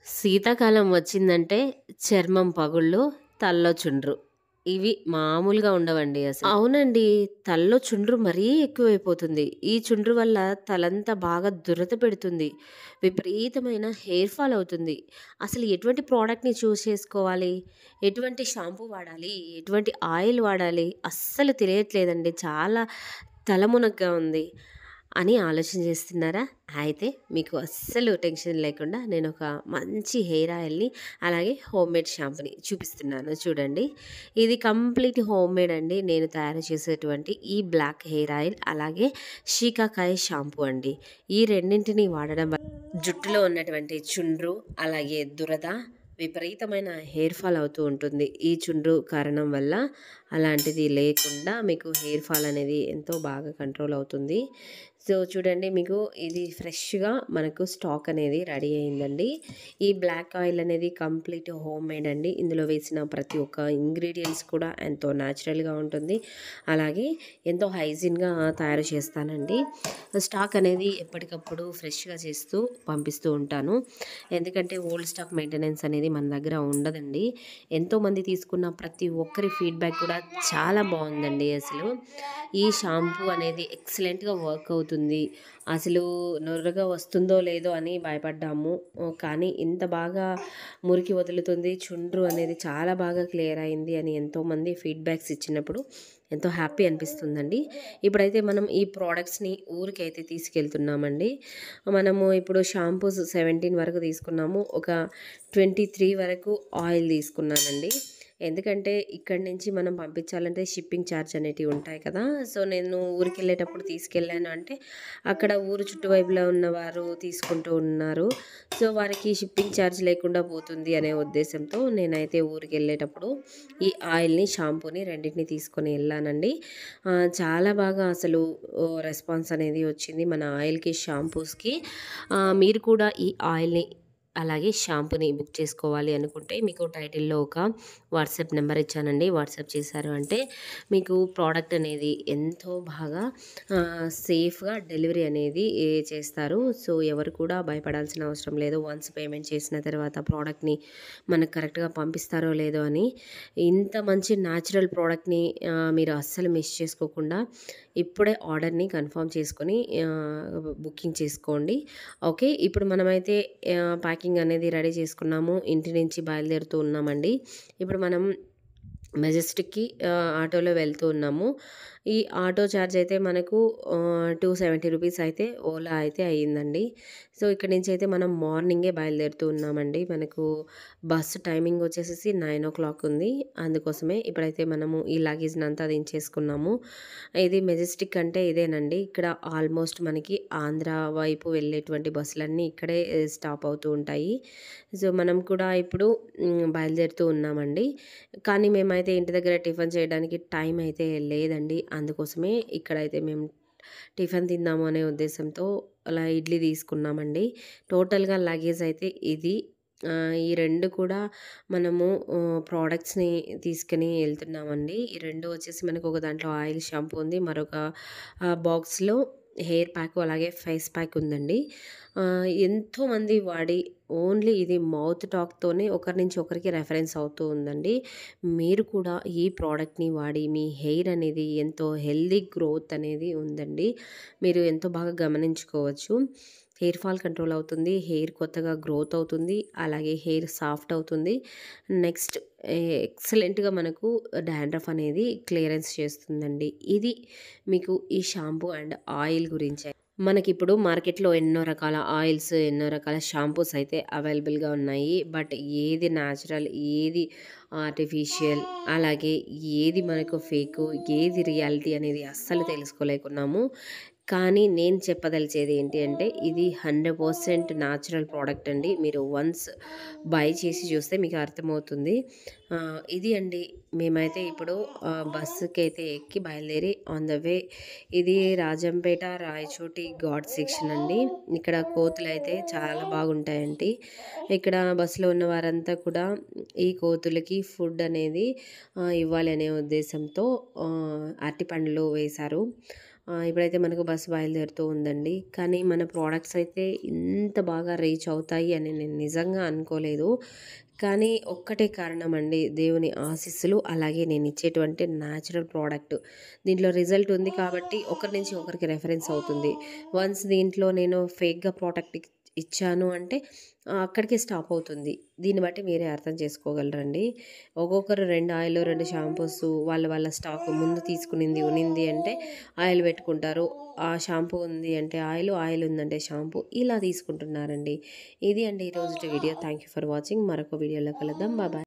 శీతాకాలం వచ్చిందంటే చర్మం పగుళ్ళు, తలలో చుండ్రు. ఇవి మామూలుగా ఉండవండి అసలు. అవునండి. తలలో చుండ్రు మరీ ఎక్కువైపోతుంది. ఈ చుండ్రు వల్ల తలంతా బాగా దురద పెడుతుంది. విపరీతమైన హెయిర్ ఫాల్ అవుతుంది. అసలు ఎటువంటి ప్రోడక్ట్‌ని చూజ్ చేసుకోవాలి? ఎటువంటి షాంపూ వాడాలి? ఎటువంటి ఆయిల్ వాడాలి? అస్సలు తెలియట్లేదండి. చాలా తలమునకగా ఉంది అని ఆలోచన చేస్తున్నారా? అయితే మీకు అస్సలు టెన్షన్ లేకుండా నేనొక మంచి హెయిర్ ఆయిల్‌ని, అలాగే హోమ్‌మేడ్ షాంపూని చూపిస్తున్నాను చూడండి. ఇది కంప్లీట్ హోమ్‌మేడ్ అండి. నేను తయారు చేసేటువంటి ఈ బ్లాక్ హెయిర్ ఆయిల్, అలాగే షీకాకాయ్ షాంపూ అండి. ఈ రెండింటిని వాడడం వల్ల జుట్టులో ఉన్నటువంటి చుండ్రు, అలాగే దురద, విపరీతమైన హెయిర్ ఫాల్ అవుతూ ఉంటుంది. ఈ చుండ్రు కారణం వల్ల అలాంటిది లేకుండా మీకు హెయిర్ ఫాల్ అనేది ఎంతో బాగా కంట్రోల్ అవుతుంది. సో చూడండి, మీకు ఇది ఫ్రెష్‌గా మనకు స్టాక్ అనేది రెడీ అయిందండి. ఈ బ్లాక్ ఆయిల్ అనేది కంప్లీట్ హోమ్‌మేడ్ అండి. ఇందులో వేసిన ప్రతి ఒక్క ఇంగ్రీడియెంట్స్ కూడా ఎంతో న్యాచురల్‌గా ఉంటుంది. అలాగే ఎంతో హైజీన్‌గా తయారు చేస్తానండి. స్టాక్ అనేది ఎప్పటికప్పుడు ఫ్రెష్‌గా చేస్తూ పంపిస్తూ ఉంటాను. ఎందుకంటే ఓల్డ్ స్టాక్ మెయింటెనెన్స్ అనేది మన దగ్గర ఉండదండి. ఎంతోమంది తీసుకున్న ప్రతి ఒక్కరి ఫీడ్‌బ్యాక్ కూడా చాలా బావుందండి అసలు. ఈ షాంపూ అనేది ఎక్సలెంట్‌గా వర్క్ అవుతుంది. అసలు నురగ వస్తుందో లేదో అని భయపడ్డాము. కానీ ఇంత బాగా మురికి వదులుతుంది. చుండ్రు అనేది చాలా బాగా క్లియర్ అయింది అని ఎంతోమంది ఫీడ్‌బ్యాక్స్ ఇచ్చినప్పుడు ఎంతో హ్యాపీ అనిపిస్తుందండి. ఇప్పుడైతే మనం ఈ ప్రొడక్ట్స్‌ని ఊరికైతే తీసుకెళ్తున్నామండి. మనము ఇప్పుడు షాంపూస్ 17 వరకు తీసుకున్నాము. ఒక 23 వరకు ఆయిల్ తీసుకున్నానండి. ఎందుకంటే ఇక్కడి నుంచి మనం పంపించాలంటే షిప్పింగ్ ఛార్జ్ అనేటివి ఉంటాయి కదా! సో నేను ఊరికెళ్ళేటప్పుడు తీసుకెళ్ళాను అంటే అక్కడ ఊరు చుట్టువైపులా ఉన్నవారు తీసుకుంటూ ఉన్నారు. సో వారికి షిప్పింగ్ ఛార్జ్ లేకుండా పోతుంది అనే ఉద్దేశంతో నేనైతే ఊరికెళ్ళేటప్పుడు ఈ ఆయిల్‌ని, షాంపూని రెండిటిని తీసుకొని ఎళ్ళానండి. చాలా బాగా అసలు రెస్పాన్స్ అనేది వచ్చింది మన ఆయిల్‌కి, షాంపూస్‌కి. మీరు కూడా ఈ ఆయిల్‌ని, అలాగే షాంపూని బుక్ చేసుకోవాలి అనుకుంటే మీకు టైటిల్‌లో ఒక వాట్సాప్ నెంబర్ ఇచ్చానండి. వాట్సాప్ చేశారు అంటే మీకు ప్రోడక్ట్ అనేది ఎంతో బాగా సేఫ్‌గా డెలివరీ అనేది చేస్తారు. సో ఎవరు కూడా భయపడాల్సిన అవసరం లేదు. వన్స్ పేమెంట్ చేసిన తర్వాత ప్రోడక్ట్‌ని మనకు కరెక్ట్‌గా పంపిస్తారో లేదో అని. ఇంత మంచి న్యాచురల్ ప్రోడక్ట్‌ని మీరు అస్సలు మిస్ చేసుకోకుండా ఇప్పుడే ఆర్డర్‌ని కన్ఫర్మ్ చేసుకొని బుకింగ్ చేసుకోండి. ఓకే. ఇప్పుడు మనమైతే ప్యాకింగ్ అనేది రెడీ చేసుకున్నాము. ఇంటి నుంచి బయలుదేరుతూ ఉన్నామండి. ఇప్పుడు మనం మెజెస్టిక్‌కి ఆటోలో వెళ్తూ ఉన్నాము. ఈ ఆటో చార్జ్ అయితే మనకు 270 రూపీస్ అయితే ఓలా అయితే అయ్యిందండి. సో ఇక్కడి నుంచి అయితే మనం మార్నింగే బయలుదేరుతూ ఉన్నామండి. మనకు బస్సు టైమింగ్ వచ్చేసేసి 9:00 ఉంది. అందుకోసమే ఇప్పుడైతే మనము ఈ లగేజ్‌నంతా దించేసుకున్నాము. ఇది మెజెస్టిక్ అంటే ఇదేనండి. ఇక్కడ ఆల్మోస్ట్ మనకి ఆంధ్ర వైపు వెళ్ళేటువంటి బస్సులన్నీ ఇక్కడే స్టాప్ అవుతూ ఉంటాయి. సో మనం కూడా ఇప్పుడు బయలుదేరుతూ ఉన్నామండి. కానీ మేమైతే ఇంటి దగ్గర టిఫిన్ చేయడానికి టైం అయితే లేదండి. అందుకోసమే ఇక్కడైతే మేము టిఫిన్ తిందాము అనే ఉద్దేశంతో అలా ఇడ్లీ తీసుకున్నామండి. టోటల్‌గా లగేజ్ అయితే ఇది. ఈ 2 కూడా మనము ప్రొడక్ట్స్‌ని తీసుకొని ఎళ్తున్నామండి. ఈ 2 వచ్చేసి మనకు ఒక దాంట్లో ఆయిల్, షాంపూ ఉంది. మరొక బాక్స్‌లో హెయిర్ ప్యాక్, అలాగే ఫేస్ ప్యాక్ ఉందండి. ఎంతోమంది వాడి ఓన్లీ ఇది మౌత్ టాక్‌తోనే ఒకరి నుంచి ఒకరికి రెఫరెన్స్ అవుతూ ఉందండి. మీరు కూడా ఈ ప్రోడక్ట్‌ని వాడి మీ హెయిర్ అనేది ఎంతో హెల్తీ గ్రోత్ అనేది ఉందండి. మీరు ఎంతో బాగా గమనించుకోవచ్చు. హెయిర్ ఫాల్ కంట్రోల్ అవుతుంది. హెయిర్ కొత్తగా గ్రోత్ అవుతుంది. అలాగే హెయిర్ సాఫ్ట్ అవుతుంది. నెక్స్ట్ ఎక్సలెంట్‌గా మనకు డాండ్రఫ్ అనేది క్లియరెన్స్ చేస్తుందండి. ఇది మీకు ఈ షాంపూ అండ్ ఆయిల్ గురించే. మనకిప్పుడు మార్కెట్‌లో ఎన్నో రకాల ఆయిల్స్, ఎన్నో రకాల షాంపూస్ అయితే అవైలబుల్‌గా ఉన్నాయి. బట్ ఏది న్యాచురల్, ఏది ఆర్టిఫిషియల్, అలాగే ఏది మనకు ఫేకు, ఏది రియాలిటీ అనేది అస్సలు తెలుసుకోలేకున్నాము. కానీ నేను చెప్పదలిచేది ఏంటి అంటే ఇది 100% న్యాచురల్ ప్రోడక్ట్ అండి. మీరు వన్స్ బై చేసి చూస్తే మీకు అర్థమవుతుంది. ఇది అండి. మేమైతే ఇప్పుడు బస్సుకైతే ఎక్కి బయలుదేరి ఆన్ ద వే. ఇది రాజంపేట, రాయచోటి ఘాట్ సెక్షన్ అండి. ఇక్కడ కోతులైతే చాలా బాగుంటాయండి. ఇక్కడ బస్సులో ఉన్న వారంతా కూడా ఈ కోతులకి ఫుడ్ అనేది ఇవ్వాలి అనే ఉద్దేశంతో అరటిపండ్లు వేశారు. ఇప్పుడైతే మనకు బస్సు బయలుదేరుతూ ఉందండి. కానీ మన ప్రోడక్ట్స్ అయితే ఇంత బాగా రీచ్ అవుతాయి అని నేను నిజంగా అనుకోలేదు. కానీ ఒక్కటే కారణం అండి, దేవుని ఆశీస్సులు, అలాగే నేను ఇచ్చేటువంటి న్యాచురల్ ప్రోడక్ట్. దీంట్లో రిజల్ట్ ఉంది కాబట్టి ఒకరి నుంచి ఒకరికి రెఫరెన్స్ అవుతుంది. వన్స్ దీంట్లో నేను ఫేక్‌గా ప్రోడక్ట్ ఇచ్చాను అంటే అక్కడికే స్టాప్ అవుతుంది. దీన్ని బట్టి మీరే అర్థం చేసుకోగలరండి. ఒక్కొక్కరు 2 ఆయిల్, 2 షాంపూస్ వాళ్ళ స్టాక్ ముందు తీసుకునింది ఉనింది అంటే ఆయిల్ పెట్టుకుంటారు. ఆ షాంపూ ఉంది అంటే ఆయిల్ ఉందంటే షాంపూ ఇలా తీసుకుంటున్నారండి. ఇది అండి ఈరోజుటి వీడియో. Thank you for watching. మరొక వీడియోలో కలుద్దాం. Bye bye.